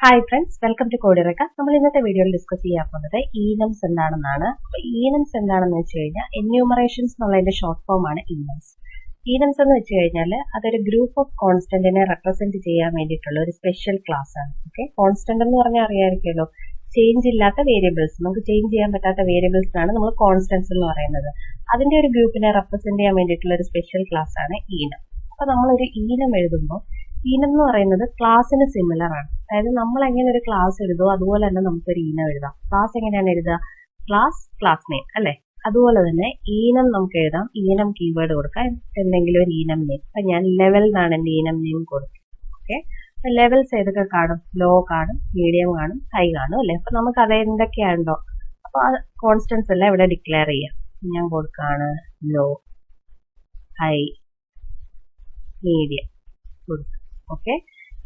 Hi friends, welcome to eureka. നമ്മൾ ഇന്നത്തെ വീഡിയോയിൽ ഡിസ്കസ് ചെയ്യാൻ പോകുന്നത് enums എന്താണെന്നാണ്. അപ്പോൾ enums എന്താണെന്ന് വെച്ച് കഴിഞ്ഞാൽ enumerations എന്നുള്ളതിന്റെ ഷോർട്ട് ഫോം ആണ് enums. enums എന്ന് വെച്ച് കഴിഞ്ഞാൽ അതൊരു ഗ്രൂപ്പ് ഓഫ് കോൺസ്റ്റന്റിനെ റെപ്രസെന്റ് ചെയ്യാൻ വേണ്ടിയിട്ടുള്ള ഒരു സ്പെഷ്യൽ ക്ലാസ് ആണ്. ഓക്കെ, കോൺസ്റ്റന്റ് എന്ന് പറഞ്ഞാൽ അറിയാമായിരിക്കുമല്ലോ, ചേഞ്ച് ഇല്ലാത്ത വേരിയബിൾസ്, നമുക്ക് ചേഞ്ച് ചെയ്യാൻ പറ്റാത്ത വേരിയബിൾസിനാണ് നമ്മൾ കോൺസ്റ്റന്റ്സ് എന്ന് പറയുന്നത്. അതിന്റെ ഒരു ഗ്രൂപ്പിനെ റെപ്രസെന്റ് ചെയ്യാൻ വേണ്ടിയിട്ടുള്ള ഒരു സ്പെഷ്യൽ ക്ലാസ് ആണ് enum. അപ്പൊ നമ്മളൊരു enum എഴുതുമ്പോൾ enum എന്ന് പറയുന്നത് ക്ലാസ്സിന് സിമിലർ ആണ്. അതായത് നമ്മൾ എങ്ങനെ ഒരു ക്ലാസ് എഴുതുമോ അതുപോലെ തന്നെ നമുക്കൊരു enum എഴുതാം. ക്ലാസ് എങ്ങനെയാണ് എഴുതുക? ക്ലാസ് നെയിം അല്ലെ? അതുപോലെ തന്നെ enum നമുക്ക് എഴുതാം. enum കീവേഡ് കൊടുക്കാം, എന്തെങ്കിലും ഒരു enum നെയിം. അപ്പൊ ഞാൻ ലെവൽ എന്നാണ് എന്റെ enum നെയിം കൊടുക്കുക. ഓക്കെ, അപ്പൊ ലെവൽസ് ഏതൊക്കെ കാണും? ലോ കാണും, മീഡിയം കാണും, ഹൈ കാണും അല്ലെ? അപ്പൊ നമുക്ക് അത് എന്തൊക്കെയാണോ അപ്പൊ ആ കോൺസ്റ്റൻസ് എല്ലാം ഇവിടെ ഡിക്ലെയർ ചെയ്യാം. ഞാൻ കൊടുക്കാണ് ലോ, ഹൈ, മീഡിയം കൊടുക്കുക. ഓക്കെ,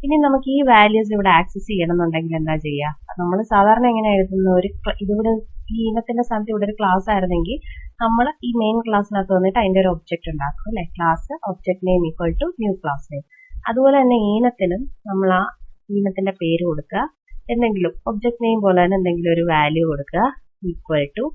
ഇനി നമുക്ക് ഈ വാല്യൂസ് ഇവിടെ ആക്സസ് ചെയ്യണമെന്നുണ്ടെങ്കിൽ എന്താ ചെയ്യുക? നമ്മൾ സാധാരണ എങ്ങനെ എഴുതുന്ന ഇതിവിടെ ഈ ഇനത്തിന്റെ സ്ഥാനത്ത് ഇവിടെ ഒരു ക്ലാസ് ആയിരുന്നെങ്കിൽ നമ്മൾ ഈ മെയിൻ ക്ലാസ്സിനകത്ത് വന്നിട്ട് അതിന്റെ ഒരു ഒബ്ജക്റ്റ് ഉണ്ടാക്കും അല്ലെ? Class object name equal to new class name. അതുപോലെ തന്നെ ഈനത്തിനും നമ്മൾ ആ ഈനത്തിന്റെ പേര് കൊടുക്കുക, എന്തെങ്കിലും ഒബ്ജക്ട് നെയിം പോലെ തന്നെ എന്തെങ്കിലും ഒരു വാല്യൂ കൊടുക്കുക, ഈക്വൽ ടു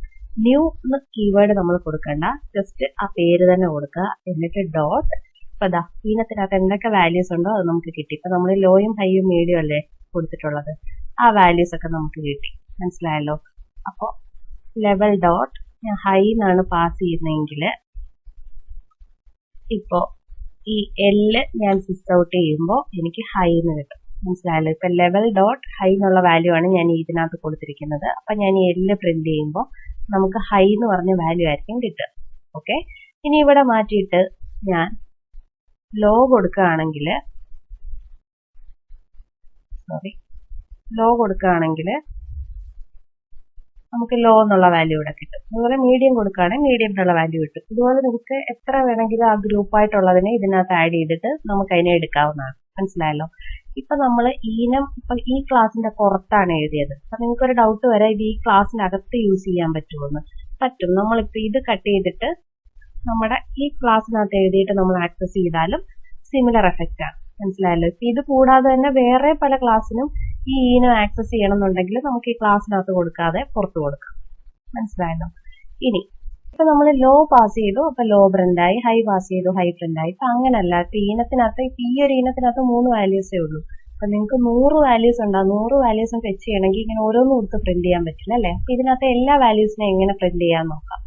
ന്യൂ എന്ന കീവേഡ് നമ്മൾ കൊടുക്കണ്ട, ജസ്റ്റ് ആ പേര് തന്നെ കൊടുക്കുക. എന്നിട്ട് ഡോട്ട്, ഇപ്പൊ ദാ ഈനത്തിനകത്ത് എന്തൊക്കെ വാല്യൂസ് ഉണ്ടോ അത് നമുക്ക് കിട്ടി. ഇപ്പൊ നമ്മൾ ലോയും ഹൈയും മീഡിയം അല്ലേ കൊടുത്തിട്ടുള്ളത്, ആ വാല്യൂസ് ഒക്കെ നമുക്ക് കിട്ടി. മനസ്സിലായല്ലോ? അപ്പോ ലെവൽ ഡോട്ട് ഞാൻ ഹൈ എന്നാണ് പാസ് ചെയ്യുന്നതെങ്കിൽ ഇപ്പോ ഈ എല് ഞാൻ സിസ് ഔട്ട് ചെയ്യുമ്പോൾ എനിക്ക് ഹൈ എന്ന് കിട്ടും. മനസ്സിലായല്ലോ? ഇപ്പൊ ലെവൽ ഡോട്ട് ഹൈ എന്നുള്ള വാല്യൂ ആണ് ഞാൻ ഇതിനകത്ത് കൊടുത്തിരിക്കുന്നത്. അപ്പൊ ഞാൻ ഈ എല് പ്രിന്റ് ചെയ്യുമ്പോൾ നമുക്ക് ഹൈ എന്ന് പറഞ്ഞ വാല്യൂ ആയിരിക്കും കിട്ടുക. ഓക്കെ, ഇനി ഇവിടെ മാറ്റിയിട്ട് ഞാൻ ലോ കൊടുക്കുകയാണെങ്കിൽ നമുക്ക് ലോ എന്നുള്ള വാല്യൂ ഇവിടെ കിട്ടും. അതുപോലെ മീഡിയം കൊടുക്കുകയാണെങ്കിൽ മീഡിയം എന്നുള്ള വാല്യൂ കിട്ടും. ഇതുപോലെ നമുക്ക് എത്ര വേണമെങ്കിലും ആ ഗ്രൂപ്പായിട്ടുള്ളതിനെ ഇതിനകത്ത് ആഡ് ചെയ്തിട്ട് നമുക്ക് അതിനെ എടുക്കാവുന്നതാണ്. മനസ്സിലായല്ലോ? ഇപ്പൊ നമ്മൾ ഇപ്പൊ ഈ ക്ലാസിന്റെ പുറത്താണ് എഴുതിയത്. അപ്പൊ നിങ്ങൾക്കൊരു ഡൗട്ട് വരാം, ഇത് ഈ ക്ലാസ്സിനകത്ത് യൂസ് ചെയ്യാൻ പറ്റുമെന്ന്. പറ്റും. നമ്മളിപ്പോ ഇത് കട്ട് ചെയ്തിട്ട് നമ്മുടെ ഈ ക്ലാസ്സിനകത്ത് എഴുതിയിട്ട് നമ്മൾ ആക്സസ് ചെയ്താലും സിമിലർ എഫക്റ്റ് ആണ്. മനസ്സിലായല്ലോ? ഇപ്പൊ ഇത് കൂടാതെ തന്നെ വേറെ പല ക്ലാസ്സിനും ഈ ഈനം ആക്സസ് ചെയ്യണമെന്നുണ്ടെങ്കിൽ നമുക്ക് ഈ ക്ലാസ്സിനകത്ത് കൊടുക്കാതെ പുറത്ത് കൊടുക്കാം. മനസ്സിലായല്ലോ? ഇനി ഇപ്പൊ നമ്മൾ ലോ പാസ് ചെയ്തു, അപ്പൊ ലോ പ്രിന്റ് ആയി, ഹൈ പാസ് ചെയ്തു, ഹൈ പ്രിന്റ് ആയി. ഇപ്പൊ അങ്ങനല്ല, ഇപ്പൊ ഈ ഒരു ഈനത്തിനകത്ത് 3 വാല്യൂസേ ഉള്ളൂ. അപ്പൊ നിങ്ങൾക്ക് 100 വാല്യൂസ് ഉണ്ടാവും. 100 വാല്യൂസും ഫെച്ച് ചെയ്യണമെങ്കിൽ ഇങ്ങനെ ഓരോന്നും കൊടുത്ത് പ്രിന്റ് ചെയ്യാൻ പറ്റില്ല അല്ലെ? അപ്പൊ ഇതിനകത്ത് എല്ലാ വാല്യൂസിനെ എങ്ങനെ പ്രിന്റ് ചെയ്യാൻ നോക്കാം.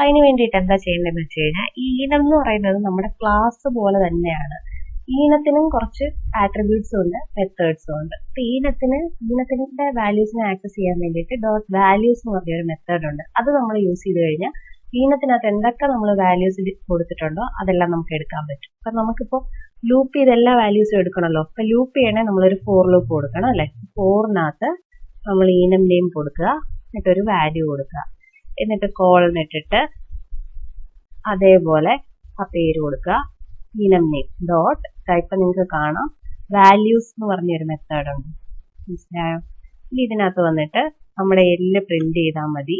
അതിന് വേണ്ടിയിട്ട് എന്താ ചെയ്യേണ്ടതെന്ന് വെച്ച് കഴിഞ്ഞാൽ, ഈ ഈനം എന്ന് പറയുന്നത് നമ്മുടെ ക്ലാസ് പോലെ തന്നെയാണ്. ഈനത്തിനും കുറച്ച് ആട്രിബ്യൂട്ട്സും ഉണ്ട്, മെത്തേഡ്സും ഉണ്ട്. അപ്പൊ ഈനത്തിന്റെ വാല്യൂസിനെ ആക്സസ് ചെയ്യാൻ വേണ്ടിയിട്ട് ഡോട്ട് വാല്യൂസ് എന്ന് പറഞ്ഞൊരു മെത്തേഡ് ഉണ്ട്. അത് നമ്മൾ യൂസ് ചെയ്ത് കഴിഞ്ഞാൽ ഈനത്തിനകത്ത് എന്തൊക്കെ നമ്മൾ വാല്യൂസ് കൊടുത്തിട്ടുണ്ടോ അതെല്ലാം നമുക്ക് എടുക്കാൻ പറ്റും. അപ്പൊ നമുക്കിപ്പോ ലൂപ്പ് ചെയ്ത് എല്ലാ വാല്യൂസും എടുക്കണമല്ലോ. അപ്പൊ ലൂപ്പ് ചെയ്യണേ നമ്മളൊരു ഫോർ ലൂപ്പ് കൊടുക്കണം അല്ലെ? ഫോറിനകത്ത് നമ്മൾ ഈനം നെയിം കൊടുക്കുക, എന്നിട്ടൊരു വാല്യൂ കൊടുക്കുക, എന്നിട്ട് കോളൻ ഇട്ടിട്ട് അതേപോലെ ആ പേര് കൊടുക്കുക, enum നെയിം ഡോട്ട്. ഇപ്പൊ നിങ്ങൾക്ക് കാണാം വാല്യൂസ് എന്ന് പറഞ്ഞൊരു മെത്തേഡ് ഉണ്ട്. മനസ്സിലായോ? ഇനി ഇതിനകത്ത് വന്നിട്ട് നമ്മുടെ എല്ല് പ്രിന്റ് ചെയ്താൽ മതി.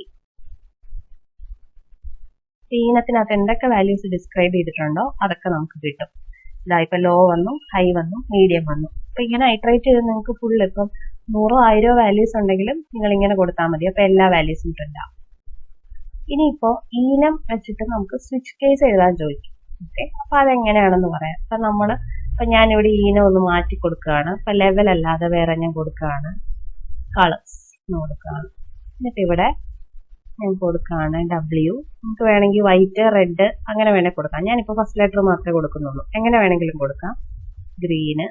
ഈനത്തിനകത്ത് എന്തൊക്കെ വാല്യൂസ് ഡിസ്ക്രൈബ് ചെയ്തിട്ടുണ്ടോ അതൊക്കെ നമുക്ക് കിട്ടും. ഇപ്പൊ ലോ വന്നു, ഹൈ വന്നു, മീഡിയം വന്നു. അപ്പൊ ഇങ്ങനെ ഐട്രേറ്റ് ചെയ്ത് നിങ്ങൾക്ക് ഫുൾ ഇപ്പം 100 1000 വാല്യൂസ് ഉണ്ടെങ്കിലും നിങ്ങൾ ഇങ്ങനെ കൊടുത്താൽ മതി. അപ്പൊ എല്ലാ വാല്യൂസും ഉണ്ടാവും. ഇനിയിപ്പോ ഈനം വെച്ചിട്ട് നമുക്ക് സ്വിച്ച് കേസ് എഴുതാൻ ചോദിക്കും. ഓക്കെ, അപ്പൊ അതെങ്ങനെയാണെന്ന് പറയാം. ഇപ്പൊ ഞാനിവിടെ ഈനം ഒന്ന് മാറ്റി കൊടുക്കുകയാണ്. ഇപ്പൊ ലെവൽ അല്ലാതെ വേറെ ഞാൻ കൊടുക്കുകയാണ് കളേഴ്സ് എന്ന് കൊടുക്കുകയാണ്. എന്നിട്ട് ഇവിടെ ഞാൻ കൊടുക്കുകയാണ് W. നമുക്ക് വേണമെങ്കിൽ വൈറ്റ്, റെഡ് അങ്ങനെ വേണേൽ കൊടുക്കാം. ഞാനിപ്പോ ഫസ്റ്റ് ലെറ്റർ മാത്രമേ കൊടുക്കുന്നുള്ളൂ. എങ്ങനെ വേണമെങ്കിലും കൊടുക്കാം. Green,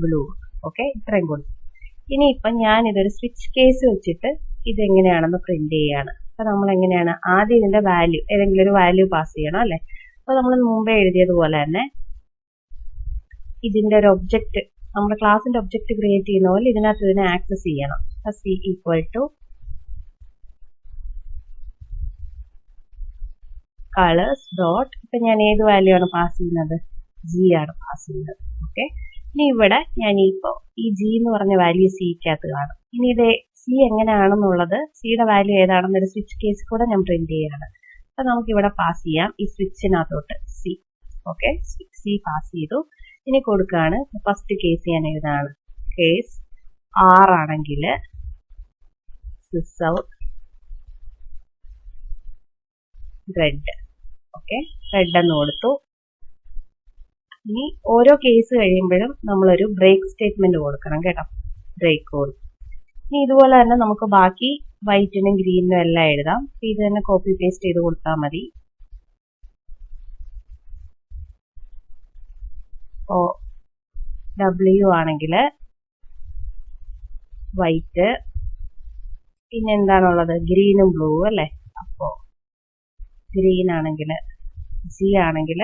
blue. ഓക്കെ, ഇത്രയും കൊടുക്കും. ഇനിയിപ്പൊ ഞാൻ ഇതൊരു സ്വിച്ച് കേസ് വെച്ചിട്ട് ഇതെങ്ങനെയാണെന്ന് പ്രിന്റ് ചെയ്യാണ്. അപ്പൊ നമ്മൾ എങ്ങനെയാണ് ആദ്യം ഇതിന്റെ വാല്യൂ, ഏതെങ്കിലും ഒരു വാല്യൂ പാസ് ചെയ്യണം അല്ലെ? അപ്പൊ നമ്മൾ മുമ്പേ എഴുതിയതുപോലെ തന്നെ ഇതിന്റെ ഒരു ഒബ്ജക്റ്റ്, നമ്മുടെ ക്ലാസിന്റെ ഒബ്ജക്റ്റ് ക്രിയേറ്റ് ചെയ്യുന്ന പോലെ ഇതിനകത്ത് ഇതിനെ ആക്സസ് ചെയ്യണം. C equal to colours dot. ഇപ്പൊ ഞാൻ ഏത് വാല്യൂ ആണ് പാസ് ചെയ്യുന്നത്? G ആണ് പാസ് ചെയ്യുന്നത്. ഓക്കെ, ഇനി ഇവിടെ ഞാൻ ഈ G എന്ന് പറഞ്ഞ വാല്യൂ സിക്കകത്ത് കാണും. ഇനി ഇത് സി എങ്ങനെയാണെന്നുള്ളത്, സിയുടെ വാല്യൂ ഏതാണെന്നൊരു സ്വിച്ച് കേസ് കൂടെ ഞാൻ പ്രിന്റ് ചെയ്യാണ്. അപ്പൊ നമുക്ക് ഇവിടെ പാസ് ചെയ്യാം ഈ സ്വിച്ചിനകത്തോട്ട് സി. ഓക്കെ, സി പാസ് ചെയ്തു. ഇനി കൊടുക്കുകയാണ് ഫസ്റ്റ് കേസ് ഞാൻ എഴുതാണ്. കേസ് R ആണെങ്കിൽ സിസവ് റെഡ്. ഓക്കെ, റെഡ് എന്ന് കൊടുത്തു. ഇനി ഓരോ കേസ് കഴിയുമ്പോഴും നമ്മളൊരു ബ്രേക്ക് സ്റ്റേറ്റ്മെന്റ് കൊടുക്കണം കേട്ടോ, ബ്രേക്ക് കോഡ്. ഇനി ഇതുപോലെ തന്നെ നമുക്ക് ബാക്കി വൈറ്റിനും ഗ്രീനിനും എല്ലാം എഴുതാം. ഇത് തന്നെ കോപ്പി പേസ്റ്റ് ചെയ്ത് കൊടുത്താൽ മതി. W ആണെങ്കിൽ വൈറ്റ്, പിന്നെ എന്താണുള്ളത്, ഗ്രീനും ബ്ലൂ അല്ലേ. അപ്പോ ഗ്രീൻ ആണെങ്കിൽ G ആണെങ്കിൽ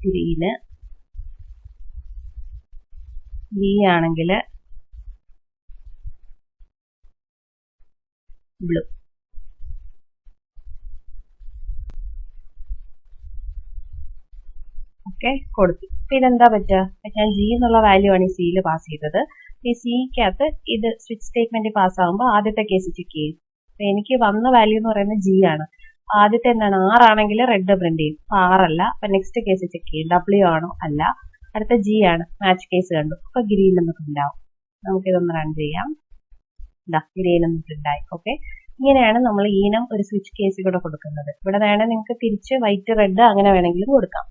ഗ്രീന്, B ആണെങ്കിൽ ബ്ലൂ. ഓക്കെ, കൊടുത്തു. ഇതെന്താ പറ്റുക, ഞാൻ G എന്നുള്ള വാല്യൂ ആണ് ഈ സിയിൽ പാസ് ചെയ്തത്. ഈ സിക്കകത്ത് ഇത് സ്വിച്ച് സ്റ്റേറ്റ്മെന്റ് പാസ് ആകുമ്പോൾ ആദ്യത്തെ കേസ് ചെക്ക് ചെയ്യും. അപ്പൊ എനിക്ക് വന്ന വാല്യൂ എന്ന് പറയുന്നത് G ആണ്. ആദ്യത്തെ എന്താണ്, R ആണെങ്കിൽ റെഡ് പ്രിന്റ് ചെയ്യും. അപ്പൊ R അല്ല. അപ്പൊ നെക്സ്റ്റ് കേസ് ചെക്ക് ചെയ്യും, W ആണോ, അല്ല. അടുത്ത G ആണ്, മാച്ച് കേസ് കണ്ടു. അപ്പൊ ഗ്രീൻ എന്ന് പ്രിന്റ് ആവും. നമുക്കിതൊന്ന് റൺ ചെയ്യാം. ഗ്രീൻ എന്ന് പ്രിന്റ് ആയി. ഓക്കെ, ഇങ്ങനെയാണ് നമ്മൾ ഈനം ഒരു സ്വിച്ച് കേസിൽ കൂടെ കൊടുക്കുന്നത്. ഇവിടെ വേണമെങ്കിൽ നിങ്ങൾക്ക് തിരിച്ച് വൈറ്റ് റെഡ് അങ്ങനെ വേണമെങ്കിലും കൊടുക്കാം.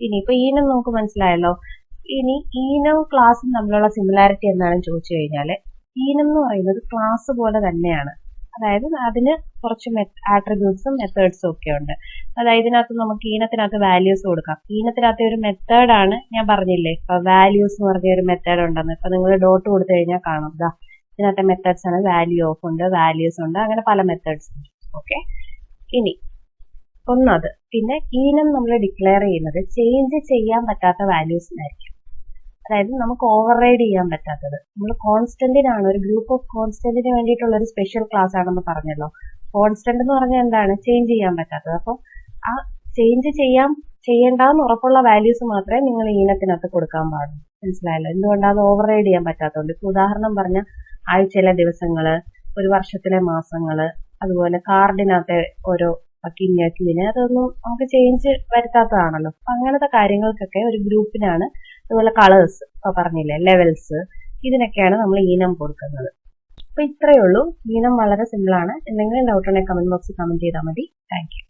ഇനി ഇപ്പൊ ഈനം നമുക്ക് മനസ്സിലായല്ലോ. ഇനി ഈനം ക്ലാസ്സും തമ്മിലുള്ള സിമിലാരിറ്റി എന്താണെന്ന് ചോദിച്ചു കഴിഞ്ഞാല്, ഈനം എന്ന് പറയുന്നത് ക്ലാസ് പോലെ തന്നെയാണ്. അതായത് അതിന് കുറച്ച് ആട്രിബ്യൂട്ട്സും മെത്തേഡ്സും ഒക്കെ ഉണ്ട്. അതായത് ഇതിനകത്ത് നമുക്ക് ഈനത്തിനകത്ത് വാല്യൂസ് കൊടുക്കാം. ഈനത്തിനകത്ത് ഒരു മെത്തേഡാണ് ഞാൻ പറഞ്ഞില്ലേ, ഇപ്പൊ വാല്യൂസ് എന്ന് പറഞ്ഞ ഒരു മെത്തേഡ് ഉണ്ടെന്ന്. ഇപ്പൊ നിങ്ങൾ ഡോട്ട് കൊടുത്തു കഴിഞ്ഞാൽ കാണാം, ഇതിനകത്തെ മെത്തേഡ്സ് ആണ്. വാല്യൂ ഓഫ് ഉണ്ട്, വാല്യൂസ് ഉണ്ട്, അങ്ങനെ പല മെത്തേഡ്സ് ഉണ്ട്. ഓക്കെ, ഇനി ഒന്നത്, പിന്നെ ഈനം നമ്മൾ ഡിക്ലെയർ ചെയ്യുന്നത് ചേഞ്ച് ചെയ്യാൻ പറ്റാത്ത വാല്യൂസിനായിരിക്കും. അതായത് നമുക്ക് ഓവർ റൈഡ് ചെയ്യാൻ പറ്റാത്തത്. നമ്മൾ കോൺസ്റ്റന്റിനാണ്, ഒരു ഗ്രൂപ്പ് ഓഫ് കോൺസ്റ്റന്റിന് വേണ്ടിയിട്ടുള്ള ഒരു സ്പെഷ്യൽ ക്ലാസ് ആണെന്ന് പറഞ്ഞല്ലോ. കോൺസ്റ്റന്റ് എന്ന് പറഞ്ഞാൽ എന്താണ്, ചേഞ്ച് ചെയ്യാൻ പറ്റാത്തത്. അപ്പം ആ ചേഞ്ച് ചെയ്യേണ്ടെന്ന് ഉറപ്പുള്ള വാല്യൂസ് മാത്രമേ നിങ്ങൾ ഈനത്തിനകത്ത് കൊടുക്കാൻ പാടുള്ളൂ. മനസ്സിലായല്ലോ, എന്തുകൊണ്ടാണ് ഓവർ റൈഡ് ചെയ്യാൻ പറ്റാത്തതുകൊണ്ട്. ഇപ്പൊ ഉദാഹരണം പറഞ്ഞ ആഴ്ചയിലെ ദിവസങ്ങള്, ഒരു വർഷത്തിലെ മാസങ്ങള്, അതുപോലെ കാർഡിനകത്തെ ഓരോ ക്ലീന്, അതൊന്നും നമുക്ക് ചേഞ്ച് വരുത്താത്തതാണല്ലോ. അപ്പൊ അങ്ങനത്തെ കാര്യങ്ങൾക്കൊക്കെ ഒരു ഗ്രൂപ്പിനാണ്. അതുപോലെ കളേഴ്സ് ഇപ്പൊ പറഞ്ഞില്ലേ, ലെവൽസ്, ഇതിനൊക്കെയാണ് നമ്മൾ ഈനം കൊടുക്കുന്നത്. അപ്പൊ ഇത്രയേ ഉള്ളൂ. ഈനം വളരെ സിമ്പിൾ ആണ്. എന്തെങ്കിലും ഡൗട്ട് ഉണ്ടെങ്കിൽ കമന്റ് ബോക്സിൽ കമന്റ് ചെയ്താൽ മതി. Thank you.